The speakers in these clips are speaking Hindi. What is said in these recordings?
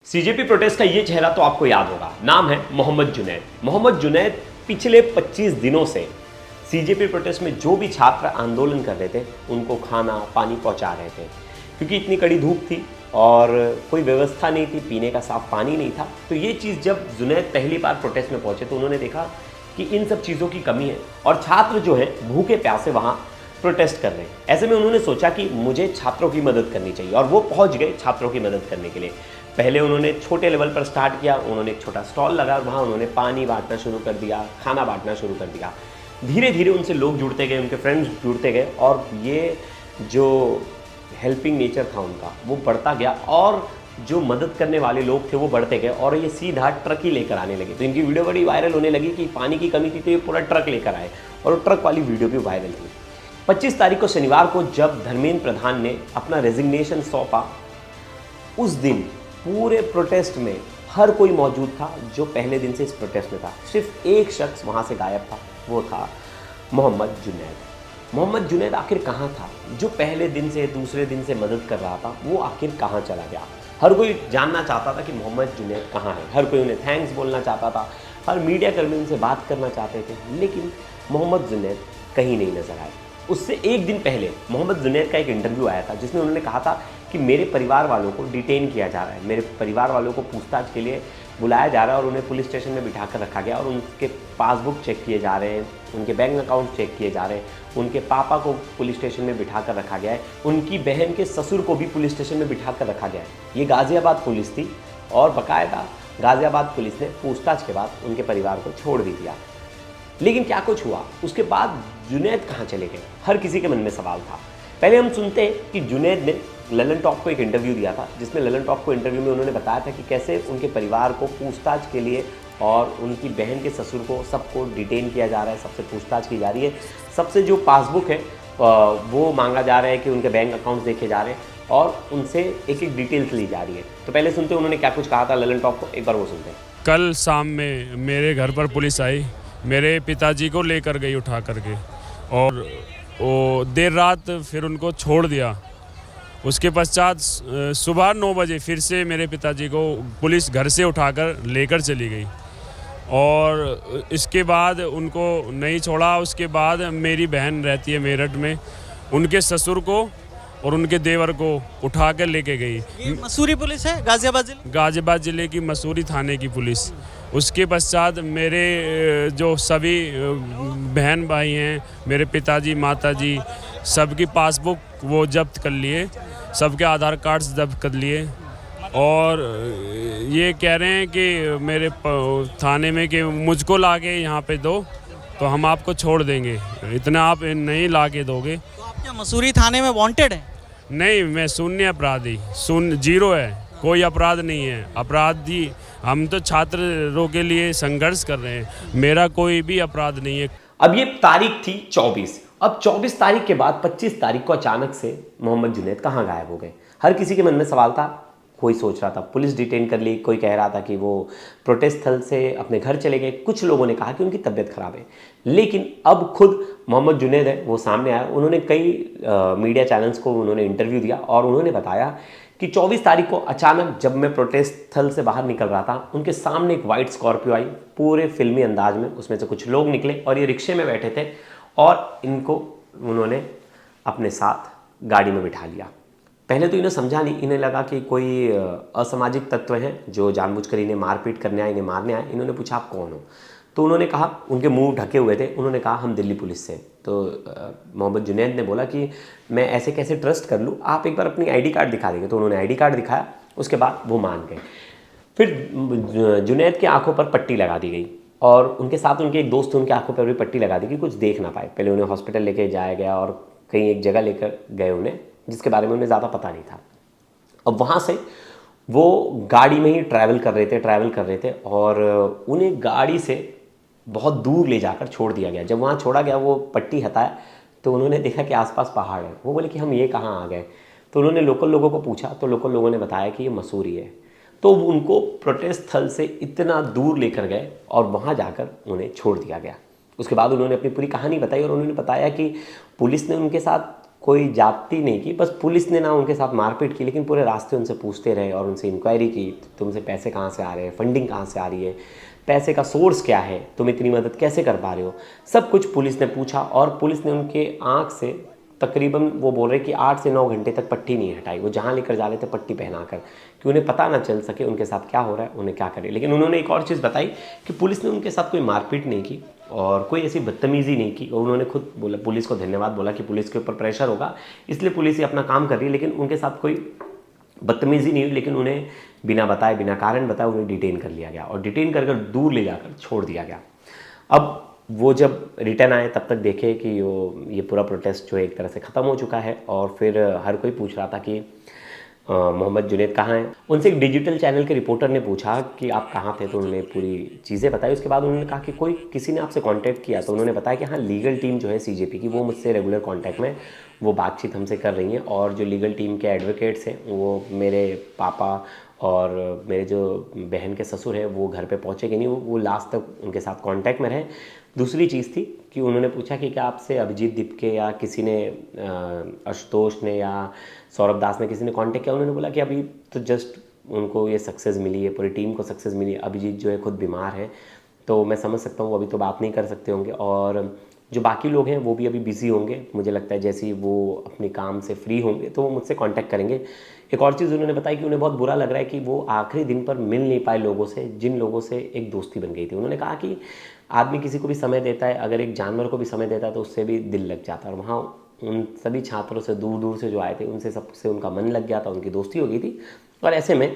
सीजेपी प्रोटेस्ट का ये चेहरा तो आपको याद होगा, नाम है मोहम्मद जुनैद। मोहम्मद जुनैद पिछले 25 दिनों से सीजेपी प्रोटेस्ट में जो भी छात्र आंदोलन कर रहे थे उनको खाना पानी पहुंचा रहे थे, क्योंकि इतनी कड़ी धूप थी और कोई व्यवस्था नहीं थी, पीने का साफ पानी नहीं था। तो ये चीज़ जब जुनैद पहली बार प्रोटेस्ट में पहुंचे तो उन्होंने देखा कि इन सब चीज़ों की कमी है और छात्र जो है भूखे प्यासे वहाँ प्रोटेस्ट कर रहे हैं। ऐसे में उन्होंने सोचा कि मुझे छात्रों की मदद करनी चाहिए और वो पहुंच गए छात्रों की मदद करने के लिए। पहले उन्होंने छोटे लेवल पर स्टार्ट किया, उन्होंने एक छोटा स्टॉल लगा, वहाँ उन्होंने पानी बांटना शुरू कर दिया, खाना बांटना शुरू कर दिया। धीरे धीरे उनसे लोग जुड़ते गए, उनके फ्रेंड्स जुड़ते गए और ये जो हेल्पिंग नेचर था उनका वो बढ़ता गया और जो मदद करने वाले लोग थे वो बढ़ते गए और ये सीधा ट्रक ही लेकर आने लगे। तो इनकी वीडियो बड़ी वायरल होने लगी कि पानी की कमी थी तो ये पूरा ट्रक लेकर आए और वो ट्रक वाली वीडियो भी वायरल थी। 25 तारीख को शनिवार को जब धर्मेंद्र प्रधान ने अपना रेजिग्नेशन सौंपा, उस दिन पूरे प्रोटेस्ट में हर कोई मौजूद था जो पहले दिन से इस प्रोटेस्ट में था। सिर्फ एक शख्स वहाँ से गायब था, वो था मोहम्मद जुनैद। मोहम्मद जुनैद आखिर कहाँ था? जो पहले दिन से दूसरे दिन से मदद कर रहा था वो आखिर कहाँ चला गया? हर कोई जानना चाहता था कि मोहम्मद जुनैद कहाँ है। हर कोई उन्हें थैंक्स बोलना चाहता था, हर मीडिया कर्मी उनसे बात करना चाहते थे, लेकिन मोहम्मद जुनैद कहीं नहीं नजर आए। उससे एक दिन पहले मोहम्मद जुनैद का एक इंटरव्यू आया था जिसमें उन्होंने कहा था कि मेरे परिवार वालों को डिटेन किया जा रहा है, मेरे परिवार वालों को पूछताछ के लिए बुलाया जा रहा है और उन्हें पुलिस स्टेशन में बिठा कर रखा गया और उनके पासबुक चेक किए जा रहे हैं, उनके बैंक अकाउंट चेक किए जा रहे हैं, उनके पापा को पुलिस स्टेशन में बिठा कर रखा गया है, उनकी बहन के ससुर को भी पुलिस स्टेशन में बिठा कर रखा गया है। ये गाज़ियाबाद पुलिस थी और बाकायदा गाज़ियाबाद पुलिस ने पूछताछ के बाद उनके परिवार को छोड़ भी दिया। लेकिन क्या कुछ हुआ? उसके बाद जुनैद कहाँ चले गए? हर किसी के मन में सवाल था। पहले हम सुनते हैं कि जुनैद ने ललन टॉप को एक इंटरव्यू दिया था जिसमें ललन टॉप को इंटरव्यू में उन्होंने बताया था कि कैसे उनके परिवार को पूछताछ के लिए और उनकी बहन के ससुर को सबको डिटेन किया जा रहा है, सबसे पूछताछ की जा रही है, सबसे जो पासबुक है वो मांगा जा रहा है कि उनके बैंक अकाउंट्स देखे जा रहे हैं और उनसे एक एक डिटेल्स ली जा रही है। तो पहले सुनते हैं उन्होंने क्या कुछ कहा था ललन टॉप को, एक बार वो सुनते हैं। कल शाम में मेरे घर पर पुलिस आई, मेरे पिताजी को लेकर गई उठा करके और वो देर रात फिर उनको छोड़ दिया। उसके पश्चात सुबह 9 बजे फिर से मेरे पिताजी को पुलिस घर से उठाकर लेकर चली गई और इसके बाद उनको नहीं छोड़ा। उसके बाद मेरी बहन रहती है मेरठ में, उनके ससुर को और उनके देवर को उठा कर लेके गई। ये मसूरी पुलिस है, गाजियाबाद ज़िले की मसूरी थाने की पुलिस। उसके पश्चात मेरे जो सभी बहन भाई हैं, मेरे पिताजी माताजी, सबकी पासबुक वो जब्त कर लिए, सबके आधार कार्ड्स जब्त कर लिए और ये कह रहे हैं कि मेरे थाने में कि मुझको लाके यहाँ पे दो तो हम आपको छोड़ देंगे, इतना आप नहीं लाके दोगे। तो आप क्या मसूरी थाने में वांटेड हैं? नहीं, मैं शून्य अपराधी, जीरो है, कोई अपराध नहीं है। अपराधी हम तो छात्रों के लिए संघर्ष कर रहे हैं, मेरा कोई भी अपराध नहीं है। अब ये तारीख थी 24। अब 24 तारीख के बाद 25 तारीख को अचानक से मोहम्मद जुनैद कहाँ गायब हो गए? हर किसी के मन में सवाल था। कोई सोच रहा था पुलिस डिटेन कर ली, कोई कह रहा था कि वो प्रोटेस्ट स्थल से अपने घर चले गए, कुछ लोगों ने कहा कि उनकी तबीयत खराब है। लेकिन अब खुद मोहम्मद जुनैद है वो सामने आया। उन्होंने कई मीडिया चैनल्स को उन्होंने इंटरव्यू दिया और उन्होंने बताया कि 24 तारीख को अचानक जब मैं प्रोटेस्ट स्थल से बाहर निकल रहा था, उनके सामने एक वाइट स्कॉर्पियो आई पूरे फिल्मी अंदाज में। उसमें से कुछ लोग निकले और ये रिक्शे में बैठे थे और इनको उन्होंने अपने साथ गाड़ी में बिठा लिया। पहले तो इन्हें समझा नहीं, इन्हें लगा कि कोई असामाजिक तत्व हैं जो जानबूझकर इन्हें मारपीट करने आए, इन्हें मारने आए। इन्होंने पूछा आप कौन हो? तो उन्होंने कहा, उनके मुंह ढके हुए थे, उन्होंने कहा हम दिल्ली पुलिस से। तो मोहम्मद जुनैद ने बोला कि मैं ऐसे कैसे ट्रस्ट कर लूँ, आप एक बार अपनी आईडी कार्ड दिखा देंगे। तो उन्होंने आईडी कार्ड दिखाया, उसके बाद वो मान गए। फिर जुनैद की आंखों पर पट्टी लगा दी गई और उनके साथ उनके एक दोस्त उनकी आंखों पर भी पट्टी लगा दी कि कुछ देख ना पाए। पहले उन्हें हॉस्पिटल लेके जाया गया और कहीं एक जगह लेकर गए उन्हें, जिसके बारे में उन्हें ज़्यादा पता नहीं था। अब वहाँ से वो गाड़ी में ही ट्रैवल कर रहे थे और उन्हें गाड़ी से बहुत दूर ले जाकर छोड़ दिया गया। जब वहाँ छोड़ा गया, वो पट्टी हटाया तो उन्होंने देखा कि आसपास पहाड़ है। वो बोले कि हम ये कहाँ आ गए? तो उन्होंने लोकल लोगों को पूछा तो लोकल लोगों ने बताया कि ये मसूरी है। तो उनको प्रोटेस्ट स्थल से इतना दूर लेकर गए और वहाँ जाकर उन्हें छोड़ दिया गया। उसके बाद उन्होंने अपनी पूरी कहानी बताई और उन्होंने बताया कि पुलिस ने उनके साथ कोई जाति नहीं की, बस पुलिस ने ना उनके साथ मारपीट की, लेकिन पूरे रास्ते उनसे पूछते रहे और उनसे इंक्वायरी की, तुमसे पैसे कहाँ से आ रहे हैं, फंडिंग कहाँ से आ रही है, पैसे का सोर्स क्या है, तुम इतनी मदद कैसे कर पा रहे हो, सब कुछ पुलिस ने पूछा। और पुलिस ने उनके आँख से तकरीबन वो बोल रहे कि 8 से 9 घंटे तक पट्टी नहीं हटाई, वो जहाँ लेकर जा रहे थे पट्टी पहनाकर, कि उन्हें पता ना चल सके उनके साथ क्या हो रहा है, उन्हें क्या करें। लेकिन उन्होंने एक और चीज़ बताई कि पुलिस ने उनके साथ कोई मारपीट नहीं की और कोई ऐसी बदतमीज़ी नहीं की। और उन्होंने खुद बोला, पुलिस को धन्यवाद बोला कि पुलिस के ऊपर प्रेशर होगा इसलिए पुलिस ही अपना काम कर रही है, लेकिन उनके साथ कोई बदतमीज़ी नहीं हुई। लेकिन उन्हें बिना बताए, बिना कारण बताए उन्हें डिटेन कर लिया गया और डिटेन कर दूर ले जाकर छोड़ दिया गया। अब वो जब रिटर्न आए तब तक देखे कि ये पूरा प्रोटेस्ट जो है एक तरह से ख़त्म हो चुका है। और फिर हर कोई पूछ रहा था कि मोहम्मद जुनैद कहाँ हैं। उनसे एक डिजिटल चैनल के रिपोर्टर ने पूछा कि आप कहाँ थे, तो उन्होंने पूरी चीज़ें बताई। उसके बाद उन्होंने कहा कि किसी ने आपसे कांटेक्ट किया, तो उन्होंने बताया कि हाँ, लीगल टीम जो है सीजेपी की वो मुझसे रेगुलर कांटेक्ट में, वो बातचीत हमसे कर रही हैं। और जो लीगल टीम के एडवोकेट्स हैं वो मेरे पापा और मेरे जो बहन के ससुर हैं वो घर पे पहुँचे कि नहीं, वो लास्ट तक उनके साथ कांटेक्ट में रहे। दूसरी चीज़ थी कि उन्होंने पूछा कि क्या आपसे अभिजीत दीपके या किसी ने, आशुतोष ने या सौरभ दास ने, किसी ने कांटेक्ट किया। उन्होंने बोला कि अभी तो जस्ट उनको ये सक्सेस मिली है, पूरी टीम को सक्सेस मिली है, अभिजीत जो है खुद बीमार है, तो मैं समझ सकता हूँ वो अभी तो बात नहीं कर सकते होंगे। और जो बाकी लोग हैं वो भी अभी बिजी होंगे, मुझे लगता है जैसे ही वो अपने काम से फ्री होंगे तो वो मुझसे कांटेक्ट करेंगे। एक और चीज़ उन्होंने बताई कि उन्हें बहुत बुरा लग रहा है कि वो आखिरी दिन पर मिल नहीं पाए लोगों से, जिन लोगों से एक दोस्ती बन गई थी। उन्होंने कहा कि आदमी किसी को भी समय देता है, अगर एक जानवर को भी समय देता है तो उससे भी दिल लग जाता है। और वहाँ उन सभी छात्रों से दूर दूर से जो आए थे उनसे सबसे उनका मन लग गया था, उनकी दोस्ती हो गई थी। और ऐसे में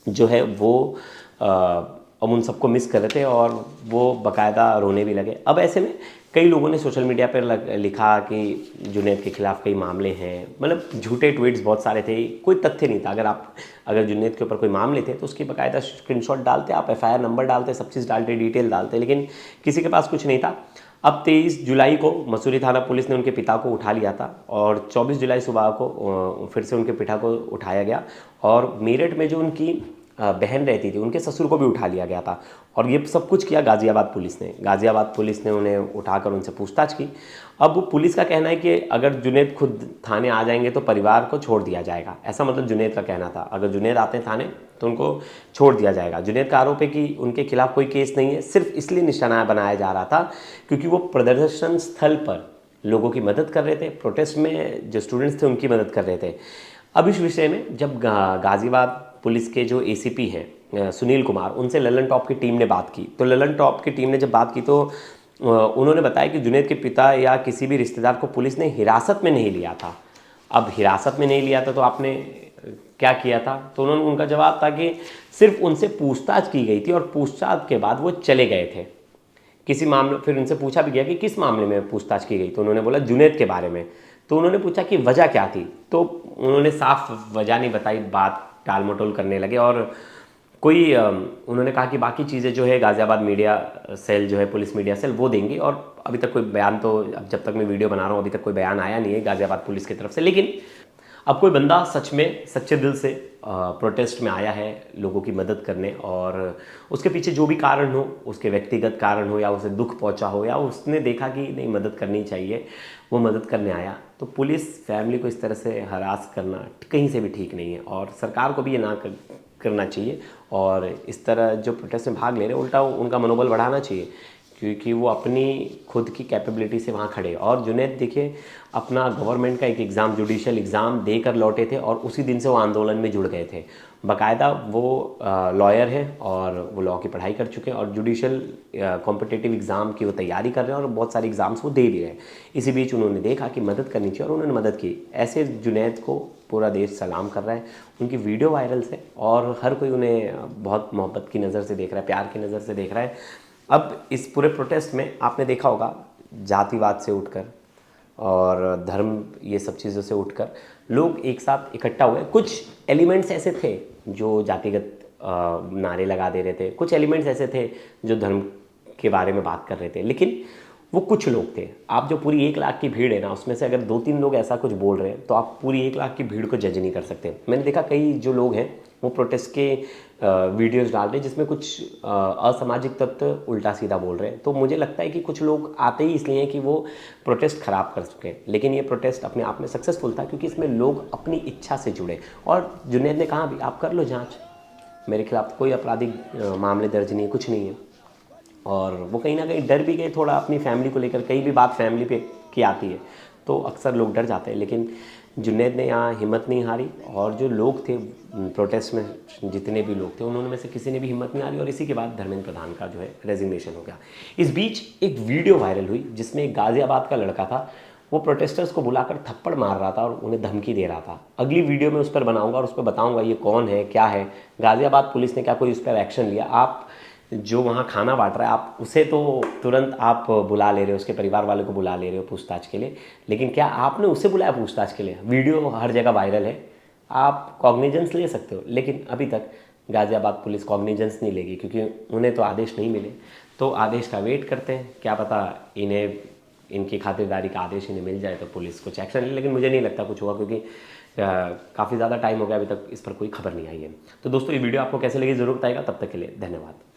जो है वो अब उन सबको मिस कर रहे थे और वो बाकायदा रोने भी लगे। अब ऐसे में कई लोगों ने सोशल मीडिया पर लिखा कि जुनैद के खिलाफ़ कई मामले हैं, मतलब झूठे ट्वीट्स बहुत सारे थे, कोई तथ्य नहीं था। अगर जुनैद के ऊपर कोई मामले थे तो उसकी बाकायदा स्क्रीनशॉट डालते, आप एफआईआर नंबर डालते, सब चीज़ डालते, डिटेल डालते, लेकिन किसी के पास कुछ नहीं था। अब 23 जुलाई को मसूरी थाना पुलिस ने उनके पिता को उठा लिया था और 24 जुलाई सुबह को फिर से उनके पिता को उठाया गया। और मेरठ में जो उनकी बहन रहती थी उनके ससुर को भी उठा लिया गया था। और ये सब कुछ किया गाज़ियाबाद पुलिस ने। गाज़ियाबाद पुलिस ने उन्हें उठाकर उनसे पूछताछ की। अब वो पुलिस का कहना है कि अगर जुनैद खुद थाने आ जाएंगे तो परिवार को छोड़ दिया जाएगा, ऐसा मतलब जुनैद का कहना था। अगर जुनैद आते हैं थाने तो उनको छोड़ दिया जाएगा। जुनैद का आरोप है कि उनके खिलाफ कोई केस नहीं है, सिर्फ इसलिए निशाना बनाया जा रहा था क्योंकि वो प्रदर्शन स्थल पर लोगों की मदद कर रहे थे, प्रोटेस्ट में जो स्टूडेंट्स थे उनकी मदद कर रहे थे। अब इस विषय में जब गाज़ियाबाद पुलिस के जो एसीपी हैं सुनील कुमार, उनसे ललन टॉप की टीम ने बात की, तो ललन टॉप की टीम ने जब बात की तो उन्होंने बताया कि जुनैद के पिता या किसी भी रिश्तेदार को पुलिस ने हिरासत में नहीं लिया था। अब हिरासत में नहीं लिया था तो आपने क्या किया था? तो उनका जवाब था कि सिर्फ उनसे पूछताछ की गई थी और पूछताछ के बाद वो चले गए थे किसी मामले। फिर उनसे पूछा भी गया कि किस मामले में पूछताछ की गई, तो उन्होंने बोला जुनैद के बारे में। तो उन्होंने पूछा कि वजह क्या थी, तो उन्होंने साफ वजह नहीं बताई, बात टाल मटोल करने लगे। और उन्होंने कहा कि बाकी चीज़ें जो है गाज़ियाबाद मीडिया सेल जो है, पुलिस मीडिया सेल, वो देंगी। और अभी तक कोई बयान, तो अब जब तक मैं वीडियो बना रहा हूँ अभी तक कोई बयान आया नहीं है गाज़ियाबाद पुलिस की तरफ से। लेकिन अब कोई बंदा सच में सच्चे दिल से प्रोटेस्ट में आया है लोगों की मदद करने, और उसके पीछे जो भी कारण हो, उसके व्यक्तिगत कारण हो या उसे दुख पहुंचा हो या उसने देखा कि नहीं मदद करनी चाहिए, वो मदद करने आया, तो पुलिस फैमिली को इस तरह से हरास करना कहीं से भी ठीक नहीं है। और सरकार को भी ये ना करना चाहिए और इस तरह जो प्रोटेस्ट में भाग ले रहे हैं उल्टा उनका मनोबल बढ़ाना चाहिए, क्योंकि वो अपनी खुद की कैपेबिलिटी से वहाँ खड़े। और जुनैद देखिए अपना गवर्नमेंट का एक एग्ज़ाम, जुडिशियल एग्ज़ाम देकर लौटे थे और उसी दिन से वो आंदोलन में जुड़ गए थे। बाकायदा वो लॉयर हैं और वो लॉ की पढ़ाई कर चुके हैं और जुडिशियल कॉम्पिटिटिव एग्ज़ाम की वो तैयारी कर रहे हैं और बहुत सारे एग्ज़ाम्स वो दे भी रहे हैं। इसी बीच उन्होंने देखा कि मदद करनी चाहिए और उन्होंने मदद की। ऐसे जुनैद को पूरा देश सलाम कर रहा है, उनकी वीडियो वायरल है और हर कोई उन्हें बहुत मोहब्बत की नज़र से देख रहा है, प्यार की नज़र से देख रहा है। अब इस पूरे प्रोटेस्ट में आपने देखा होगा जातिवाद से उठकर और धर्म, ये सब चीज़ों से उठकर लोग एक साथ इकट्ठा हुए। कुछ एलिमेंट्स ऐसे थे जो जातिगत नारे लगा दे रहे थे, कुछ एलिमेंट्स ऐसे थे जो धर्म के बारे में बात कर रहे थे, लेकिन वो कुछ लोग थे। आप जो पूरी 1 लाख की भीड़ है ना, उसमें से अगर 2-3 लोग ऐसा कुछ बोल रहे हैं तो आप पूरी 1 लाख की भीड़ को जज नहीं कर सकते। मैंने देखा कई जो लोग हैं वो प्रोटेस्ट के वीडियोस डाल रहे हैं जिसमें कुछ असामाजिक तत्व उल्टा सीधा बोल रहे हैं। तो मुझे लगता है कि कुछ लोग आते ही इसलिए हैं कि वो प्रोटेस्ट ख़राब कर सकें, लेकिन ये प्रोटेस्ट अपने आप में सक्सेसफुल था क्योंकि इसमें लोग अपनी इच्छा से जुड़े। और जुनैद ने कहा भी आप कर लो जांच, मेरे खिलाफ कोई आपराधिक मामले दर्ज नहीं है, कुछ नहीं है। और वो कहीं ना कहीं डर भी गए थोड़ा अपनी फैमिली को लेकर, कई भी बात फैमिली पे की आती है तो अक्सर लोग डर जाते हैं, लेकिन जुनैद ने यहाँ हिम्मत नहीं हारी। और जो लोग थे प्रोटेस्ट में, जितने भी लोग थे, उन्होंने में से किसी ने भी हिम्मत नहीं हारी और इसी के बाद धर्मेंद्र प्रधान का जो है रेजिग्नेशन हो गया। इस बीच एक वीडियो वायरल हुई जिसमें एक गाज़ियाबाद का लड़का था, वो प्रोटेस्टर्स को बुलाकर थप्पड़ मार रहा था और उन्हें धमकी दे रहा था। अगली वीडियो में उस पर बनाऊंगा और उस पर बताऊंगा ये कौन है, क्या है, गाज़ियाबाद पुलिस ने क्या कोई उस पर एक्शन लिया। आप जो वहाँ खाना बांट रहा है आप उसे तो तुरंत आप बुला ले रहे हो, उसके परिवार वाले को बुला ले रहे हो पूछताछ के लिए, लेकिन क्या आपने उसे बुलाया पूछताछ के लिए? वीडियो हर जगह वायरल है, आप कॉग्निजेंस ले सकते हो, लेकिन अभी तक गाज़ियाबाद पुलिस कॉग्निजेंस नहीं लेगी क्योंकि उन्हें तो आदेश नहीं मिले। तो आदेश का वेट करते हैं, क्या पता इन्हें इनकी खातिरदारी का आदेश इन्हें मिल जाए तो पुलिस कुछ एक्शन ले, लेकिन मुझे नहीं लगता कुछ होगा क्योंकि काफ़ी ज़्यादा टाइम हो गया, अभी तक इस पर कोई खबर नहीं आई है। तो दोस्तों ये वीडियो आपको कैसे लगी ज़रूर बताइएगा। तब तक के लिए धन्यवाद।